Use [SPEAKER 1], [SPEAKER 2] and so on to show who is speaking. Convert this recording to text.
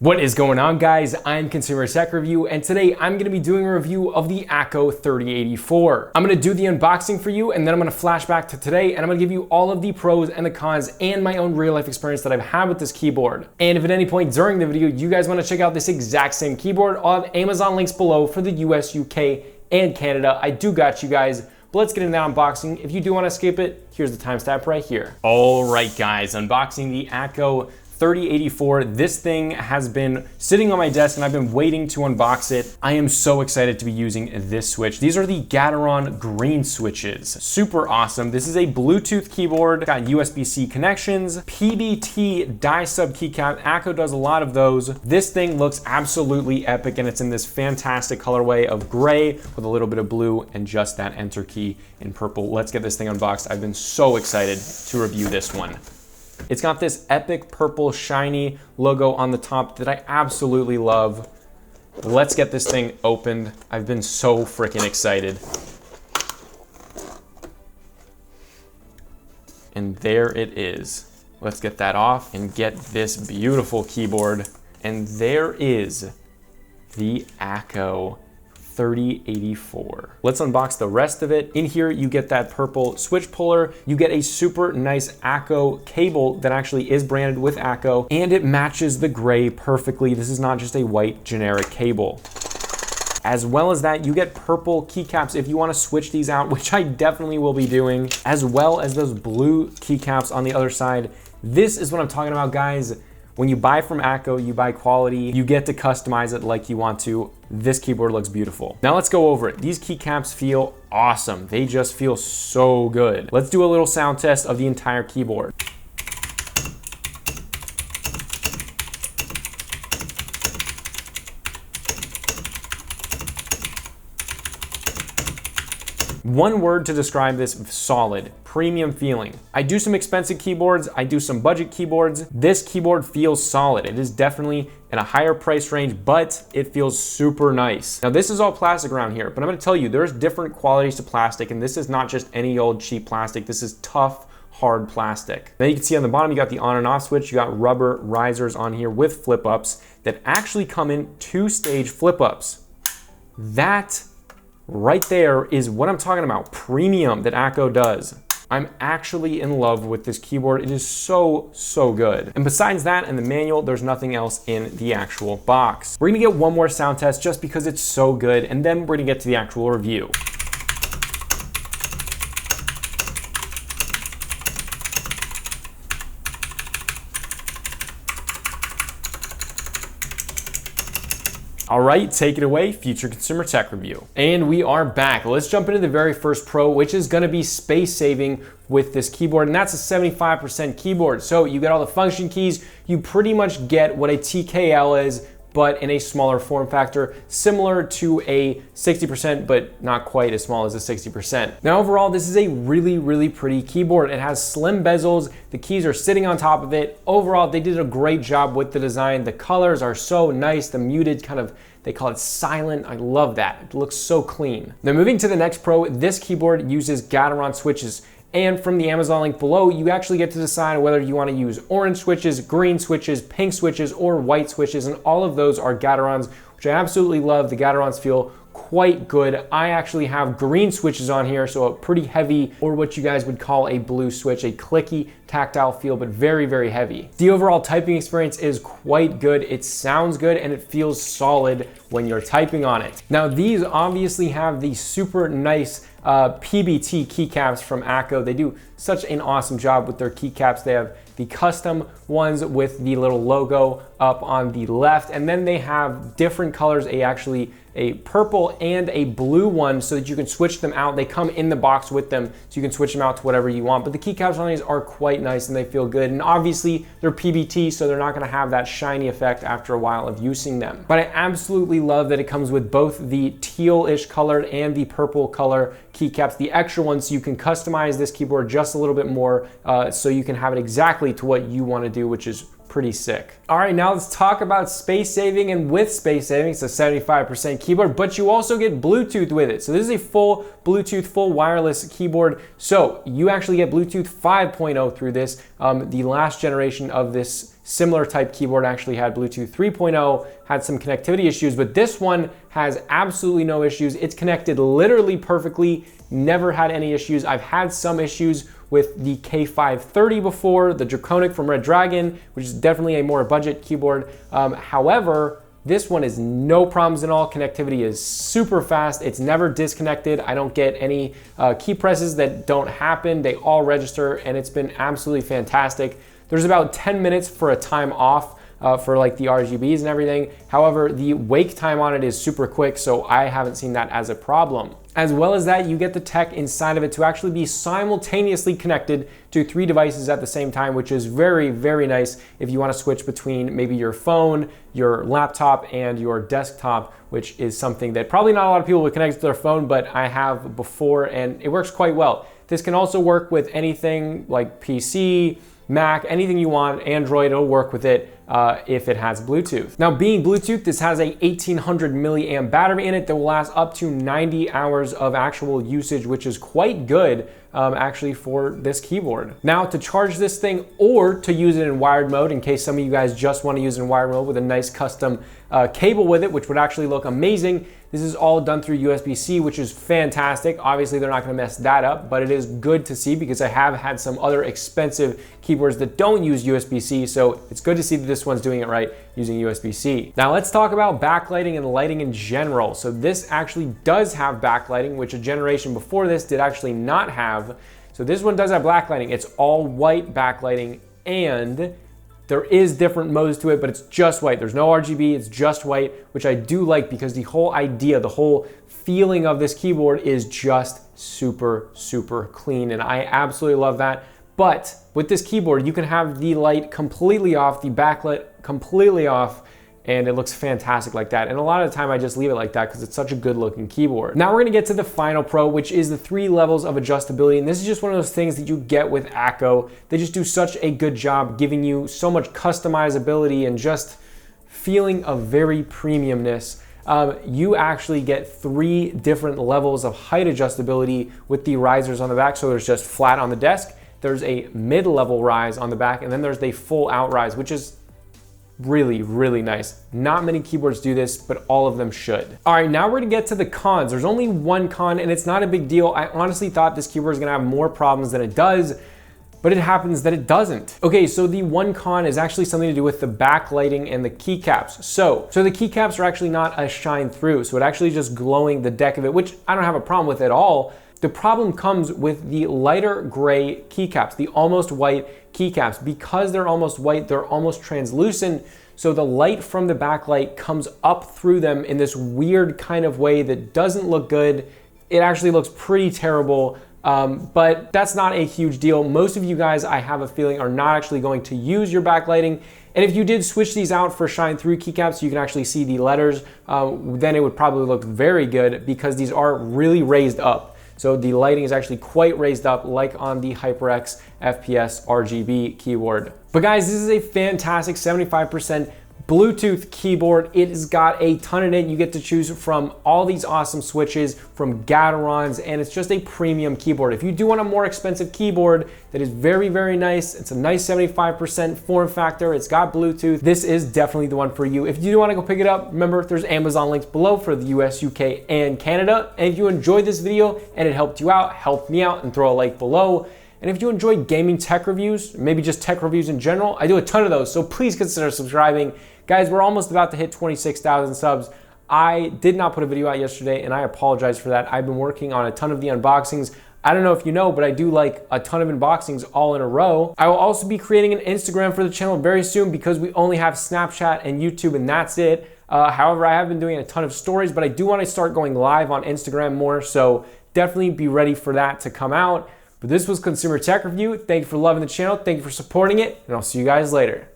[SPEAKER 1] What is going on, guys? I'm Consumer Tech Review, and today I'm going to be doing a review of the AKKO 3084. I'm going to do the unboxing for you, and then I'm going to flash back to today, and I'm going to give you all of the pros and the cons and my own real life experience that I've had with this keyboard. And if at any point during the video you guys want to check out this exact same keyboard, I'll have Amazon links below for the US, UK, and Canada. I do got you guys. But let's get into that unboxing. If you do want to skip it, here's the timestamp right here. All right, guys, unboxing the AKKO 3084. This thing has been sitting on my desk and I've been waiting to unbox it. I am so excited to be using this switch. These are the Gateron Green Switches. Super awesome. This is a Bluetooth keyboard, got USB-C connections, PBT die sub keycap. AKKO does a lot of those. This thing looks absolutely epic, and it's in this fantastic colorway of gray with a little bit of blue and just that enter key in purple. Let's get this thing unboxed. I've been so excited to review this one. It's got this epic purple shiny logo on the top that I absolutely love. Let's get this thing opened. I've been so freaking excited. And there it is. Let's get that off and get this beautiful keyboard. And there is the AKKO 3084. Let's unbox the rest of it. In here, you get that purple switch puller. You get a super nice AKKO cable that actually is branded with AKKO, and it matches the gray perfectly. This is not just a white generic cable. As well as that, you get purple keycaps if you want to switch these out, which I definitely will be doing, as well as those blue keycaps on the other side. This is what I'm talking about, guys. When you buy from AKKO, you buy quality, you get to customize it like you want to. This keyboard looks beautiful. Now let's go over it. These keycaps feel awesome. They just feel so good. Let's do a little sound test of the entire keyboard. One word to describe this: solid, premium feeling. I do some expensive keyboards, I do some budget keyboards. This keyboard feels solid. It is definitely in a higher price range, but it feels super nice. Now this is all plastic around here, but I'm gonna tell you, there's different qualities to plastic, and this is not just any old cheap plastic. This is tough, hard plastic. Then you can see on the bottom, you got the on and off switch. You got rubber risers on here with flip ups that actually come in 2-stage flip ups. That right there is what I'm talking about, premium that AKKO does. I'm actually in love with this keyboard. It is so, so good. And besides that and the manual, there's nothing else in the actual box. We're gonna get one more sound test just because it's so good, and then we're gonna get to the actual review. All right, take it away, Future Consumer Tech Review. And we are back. Let's jump into the very first pro, which is gonna be space saving with this keyboard, and that's a 75% keyboard. So you get all the function keys, you pretty much get what a TKL is, but in a smaller form factor, similar to a 60%, but not quite as small as a 60%. Now overall, this is a really, really pretty keyboard. It has slim bezels, the keys are sitting on top of it. Overall, they did a great job with the design. The colors are so nice, the muted kind of, they call it silent. I love that. It looks so clean. Now moving to the next pro, this keyboard uses Gateron switches. And from the Amazon link below, you actually get to decide whether you want to use orange switches, green switches, pink switches, or white switches, and all of those are Gaterons, which I absolutely love. The Gaterons feel quite good. I actually have green switches on here, so a pretty heavy, or what you guys would call a blue switch, a clicky, tactile feel, but very, very heavy. The overall typing experience is quite good. It sounds good and it feels solid when you're typing on it. Now these obviously have the super nice PBT keycaps from AKKO. They do such an awesome job with their keycaps. They have the custom ones with the little logo up on the left, and then they have different colors, a purple and a blue one, so that you can switch them out. They come in the box with them, so you can switch them out to whatever you want. But the keycaps on these are quite nice and they feel good. And obviously they're PBT, so they're not gonna have that shiny effect after a while of using them. But I absolutely love that it comes with both the teal-ish colored and the purple color keycaps, the extra ones, so you can customize this keyboard just a little bit more, so you can have it exactly to what you want to do, which is pretty sick. All right, now let's talk about space saving. And with space saving, it's a 75% keyboard, but you also get Bluetooth with it. So this is a full Bluetooth, full wireless keyboard. So you actually get Bluetooth 5.0 through this, the last generation of this similar type keyboard actually had Bluetooth 3.0, had some connectivity issues, but this one has absolutely no issues. It's connected literally perfectly, never had any issues. I've had some issues with the K530 before, the Draconic from Red Dragon, which is definitely a more budget keyboard. However, this one is no problems at all. Connectivity is super fast. It's never disconnected. I don't get any key presses that don't happen. They all register, and it's been absolutely fantastic. There's about 10 minutes for a time off for like the RGBs and everything. However, the wake time on it is super quick, so I haven't seen that as a problem. As well as that, you get the tech inside of it to actually be simultaneously connected to 3 devices at the same time, which is very, very nice if you want to switch between maybe your phone, your laptop, and your desktop, which is something that probably not a lot of people would connect to their phone, but I have before, and it works quite well. This can also work with anything like PC, Mac, anything you want, Android, it'll work with it if it has Bluetooth. Now, being Bluetooth, this has a 1800 milliamp battery in it that will last up to 90 hours of actual usage, which is quite good actually for this keyboard. Now, to charge this thing or to use it in wired mode, in case some of you guys just want to use it in wired mode with a nice custom cable with it, which would actually look amazing. This is all done through USB-C, which is fantastic. Obviously, they're not gonna mess that up, but it is good to see because I have had some other expensive keyboards that don't use USB-C, so it's good to see that this one's doing it right using USB-C. Now let's talk about backlighting and lighting in general. So this actually does have backlighting, which a generation before this did actually not have. So this one does have backlighting. It's all white backlighting, and there is different modes to it, but it's just white. There's no RGB, it's just white, which I do like because the whole idea, the whole feeling of this keyboard is just super, super clean, and I absolutely love that. But with this keyboard, you can have the light completely off, the backlight completely off, and it looks fantastic like that. And a lot of the time I just leave it like that because it's such a good looking keyboard. Now we're gonna get to the final pro, which is the 3 levels of adjustability. And this is just one of those things that you get with Akko. They just do such a good job giving you so much customizability and just feeling of very premiumness. You actually get 3 different levels of height adjustability with the risers on the back. So there's just flat on the desk, there's a mid-level rise on the back, and then there's the full out rise, which is really, really nice. Not many keyboards do this, but all of them should. All right, now we're gonna get to the cons. There's only one con, and it's not a big deal. I honestly thought this keyboard is gonna have more problems than it does, but it happens that it doesn't. Okay, so the one con is actually something to do with the backlighting and the keycaps. So the keycaps are actually not a shine through, so it actually just glowing the deck of it, which I don't have a problem with at all. The problem comes with the lighter gray keycaps, the almost white keycaps. Because they're almost white, they're almost translucent, so the light from the backlight comes up through them in this weird kind of way that doesn't look good. It actually looks pretty terrible, but that's not a huge deal. Most of you guys, I have a feeling, are not actually going to use your backlighting. And if you did switch these out for shine through keycaps, so you can actually see the letters, then it would probably look very good because these are really raised up. So the lighting is actually quite raised up, like on the HyperX FPS RGB keyboard. But guys, this is a fantastic 75% Bluetooth keyboard. It has got a ton in it. You get to choose from all these awesome switches from Gaterons, and it's just a premium keyboard. If you do want a more expensive keyboard that is very, very nice, it's a nice 75% form factor, it's got Bluetooth, this is definitely the one for you. If you do want to go pick it up, remember there's Amazon links below for the US, UK, and Canada. And if you enjoyed this video and it helped you out, help me out and throw a like below. And if you enjoy gaming tech reviews, maybe just tech reviews in general, I do a ton of those, so please consider subscribing. Guys, we're almost about to hit 26,000 subs. I did not put a video out yesterday, and I apologize for that. I've been working on a ton of the unboxings. I don't know if you know, but I do like a ton of unboxings all in a row. I will also be creating an Instagram for the channel very soon because we only have Snapchat and YouTube, and that's it. However, I have been doing a ton of stories, but I do want to start going live on Instagram more, so definitely be ready for that to come out. But this was Consumer Tech Review. Thank you for loving the channel. Thank you for supporting it, and I'll see you guys later.